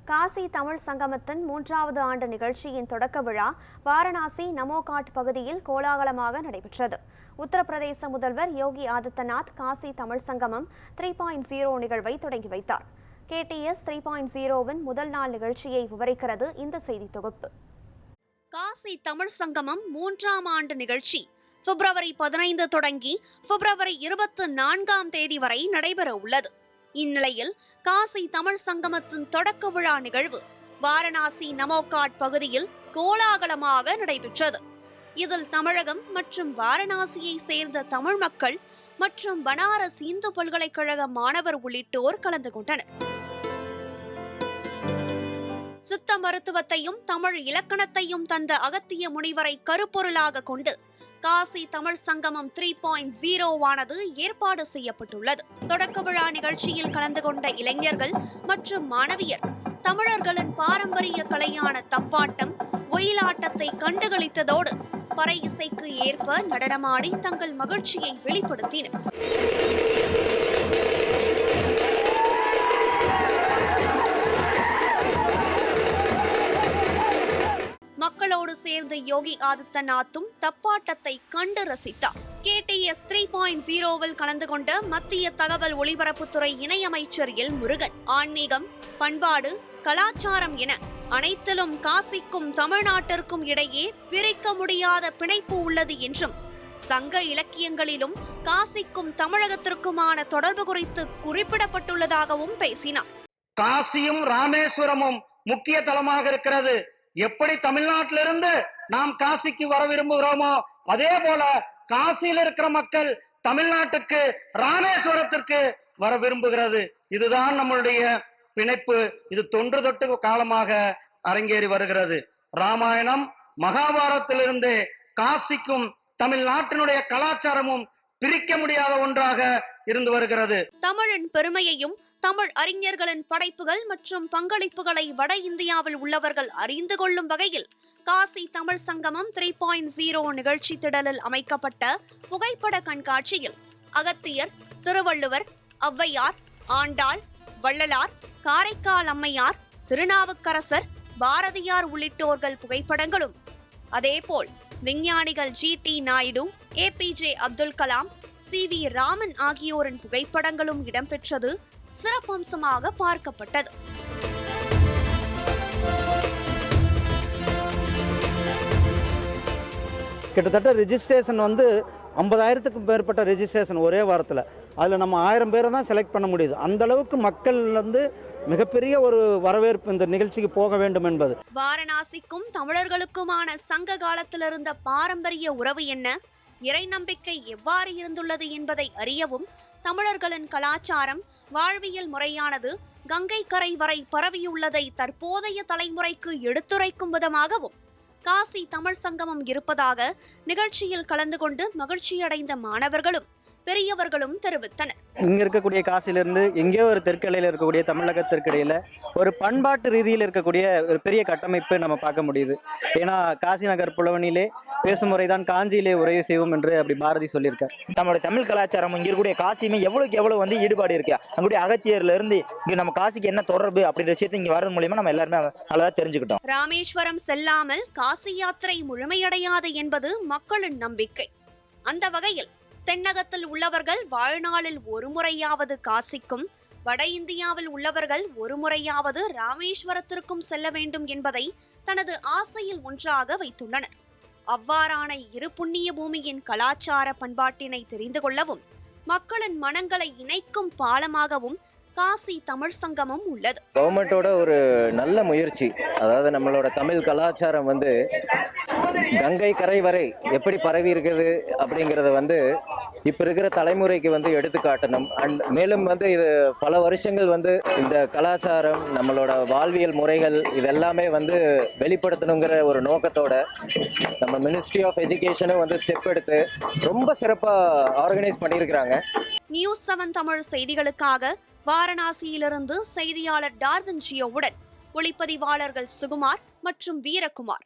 காசி தமிழ் சங்கமத்தின் 3வது ஆண்டு நிகழ்ச்சியின் தொடக்க விழா வாரணாசி நமோகாட் பகுதியில் கோலாகலமாக நடைபெற்றது. உத்தரப்பிரதேச முதல்வர் யோகி ஆதித்யநாத் காசி தமிழ் சங்கமம் 3.0 நிகழ்வை தொடங்கி வைத்தார். KTS 3.0வின் முதல் நாள் நிகழ்ச்சியை விவரிக்கிறது இந்த செய்தி தொகுப்பு. காசி தமிழ் சங்கமம் 3ஆம் ஆண்டு நிகழ்ச்சி பிப்ரவரி 15 தொடங்கி பிப்ரவரி 24ஆம் தேதி வரை நடைபெற உள்ளது. இந்நிலையில் காசி தமிழ் சங்கமத்தின் தொடக்க விழா நிகழ்வு வாரணாசி நமோகாட் பகுதியில் கோலாகலமாக நடைபெற்றது. இதில் தமிழகம் மற்றும் வாரணாசியை சேர்ந்த தமிழ் மக்கள் மற்றும் பனாரஸ் இந்து பல்கலைக்கழக மாணவர் உள்ளிட்டோர் கலந்து கொண்டனர். சித்த மருத்துவத்தையும் தமிழ் இலக்கணத்தையும் தந்த அகத்திய முனிவரை கருப்பொருளாக கொண்டு காசி தமிழ் சங்கமம் 3.0 ஏற்பாடு செய்யப்பட்டுள்ளது. தொடக்க விழா நிகழ்ச்சியில் கலந்து கொண்ட இளைஞர்கள் மற்றும் மாணவியர் தமிழர்களின் பாரம்பரிய கலையான தப்பாட்டம், ஒயிலாட்டத்தை கண்டுகளித்ததோடு பறை இசைக்கு ஏற்ப நடனமாடி தங்கள் மகிழ்ச்சியை வெளிப்படுத்தினர். மக்களோடு சேர்ந்த யோகி ஆதித்யநாத்தும் தப்பாட்டத்தை கண்டு ரசித்தார். KTS 3.0வில் கலந்து கொண்ட மத்திய தகவல் ஒலிபரப்புத்துறை இணையமைச்சர் எல் முருகன், ஆன்மீகம், பண்பாடு, கலாச்சாரம் என அனைத்திலும் காசிக்கும் தமிழ்நாட்டிற்கும் இடையே பிரிக்க முடியாத பிணைப்பு உள்ளது என்றும், சங்க இலக்கியங்களிலும் காசிக்கும் தமிழகத்திற்குமான தொடர்பு குறித்து குறிப்பிடப்பட்டுள்ளதாகவும் பேசினார். காசியும் ராமேஸ்வரமும் முக்கிய தலமாக இருக்கிறது. எப்படி தமிழ்நாட்டிலிருந்து நாம் காசிக்கு வர விரும்புகிறோமோ அதே போல காசியில் இருக்கிற மக்கள் தமிழ்நாட்டுக்கு ராமேஸ்வரத்திற்கு வர விரும்புகிறது. இதுதான் நம்மளுடைய பிணைப்பு. இது தொன்று தொட்டு காலமாக அரங்கேறி வருகிறது. ராமாயணம் மகாபாரதத்திலிருந்தே காசிக்கும் தமிழ்நாட்டினுடைய கலாச்சாரமும் பிரிக்க முடியாத ஒன்றாக இருந்து வருகிறது. தமிழின் பெருமையையும் தமிழ் அறிஞர்களின் படைப்புகள் மற்றும் பங்களிப்புகளை வட இந்தியாவில் உள்ளவர்கள் அறிந்து கொள்ளும் வகையில் காசி தமிழ் சங்கமம் 3.0 நிகழ்ச்சி திடலில் அமைக்கப்பட்ட புகைப்பட கண்காட்சியில் அகத்தியர், திருவள்ளுவர், ஔவையார், ஆண்டாள், வள்ளலார், காரைக்கால் அம்மையார், திருநாவுக்கரசர், பாரதியார் உள்ளிட்டோர்கள் புகைப்படங்களும், அதேபோல் விஞ்ஞானிகள் GT Naidu, APJ Abdul Kalam, CV Raman ஆகியோரின் புகைப்படங்களும் இடம்பெற்றது சிறப்பம்சமாக பார்க்கப்பட்டது. கிட்டத்தட்ட ரெஜிஸ்ட்ரேஷன் 50,000க்கும் மேற்பட்ட ரெஜிஸ்ட்ரேஷன் ஒரே வாரத்தில். அதில் நம்ம 1000 பேரை தான் செலக்ட் பண்ண முடியுது. அந்த அளவுக்கு மக்கள் மிகப்பெரிய ஒரு வரவேற்பு இந்த நிகழ்ச்சிக்கு போக வேண்டும் என்பது. வாரணாசிக்கும் தமிழர்களுக்குமான சங்க காலத்தில் இருந்த பாரம்பரிய உறவு என்ன, இறை நம்பிக்கை எவ்வாறு இருந்துள்ளது என்பதை அறியவும், தமிழர்களின் கலாச்சாரம், வாழ்வியல் முறையானது கங்கை கரை வரை பரவியுள்ளதை தற்போதைய தலைமுறைக்கு எடுத்துரைக்கும் விதமாகவும் காசி தமிழ் சங்கமம் இருப்பதாக நிகழ்ச்சியில் கலந்து கொண்டு மகிழ்ச்சியடைந்த மாணவர்களும் பெரியவர்களும் தெரிவித்தனர். இங்க இருக்கக்கூடிய காசிலிருந்து எங்கேயோ ஒரு தெற்கலையில் இருக்கக்கூடிய தமிழகத்திற்கிடையில ஒரு பண்பாட்டு ரீதியில் இருக்கக்கூடிய ஒரு பெரிய கட்டமைப்பு நம்ம பார்க்க முடியுது. ஏன்னா காசி நகர் புலவனிலே பேசும் முறைதான் காஞ்சியிலே உரை செய்வோம் என்று அப்படி பாரதி சொல்லியிருக்கார். நம்மளுடைய தமிழ் கலாச்சாரம் இங்க இருக்கக்கூடிய காசியுமே எவ்வளவுக்கு எவ்வளவு ஈடுபாடு இருக்கு. அங்குடைய அகத்தியர்ல இருந்து இங்க நம்ம காசிக்கு என்ன தொடர்பு அப்படின்ற விஷயத்தை இங்க வரது மூலியமா நம்ம எல்லாருமே நல்லா தெரிஞ்சுக்கிட்டோம். ராமேஸ்வரம் செல்லாமல் காசி யாத்திரை முழுமையடையாது என்பது மக்களின் நம்பிக்கை. அந்த வகையில் தென்னகத்தில் உள்ளவர்கள் வாழ்நாளில் ஒரு முறையாவது காசிக்கும், வட இந்தியாவில் உள்ளவர்கள் ஒரு முறையாவது ராமேஸ்வரத்திற்கும் செல்ல வேண்டும் என்பதை தனது ஆசையில் ஒன்றாக வைத்துள்ளனர். அவ்வாறான இரு புண்ணிய பூமியின் கலாச்சார பண்பாட்டினை தெரிந்து கொள்ளவும், மக்களின் மனங்களை இணைக்கும் பாலமாகவும் காசி தமிழ் சங்கமம் உள்ளது. கவர்மெண்டோட ஒரு நல்ல முயற்சி. அதாவது நம்மளோட தமிழ் கலாச்சாரம் கங்கை கரை வரை எப்படி பரவி இருக்குது அப்படிங்கறத இப்ப இருக்கிற தலைமுறைக்கு எடுத்து காட்டணும். அண்ட் மேலும் இது பல வருஷங்கள் இந்த கலாச்சாரம், நம்மளோட வாழ்வியல் முறைகள் இதெல்லாமே வெளிப்படுத்தணுங்கிற ஒரு நோக்கத்தோட நம்ம மினிஸ்ட்ரி ஆஃப் எஜுகேஷனும் ஸ்டெப் எடுத்து ரொம்ப சிறப்பா ஆர்கனைஸ் பண்ணியிருக்கிறாங்க. நியூஸ் 7 தமிழ் செய்திகளுக்காக வாரணாசியிலிருந்து செய்தியாளர் டார்வின் ஜியோவுடன் ஒளிப்பதிவாளர்கள் சுகுமார் மற்றும் வீரகுமார்.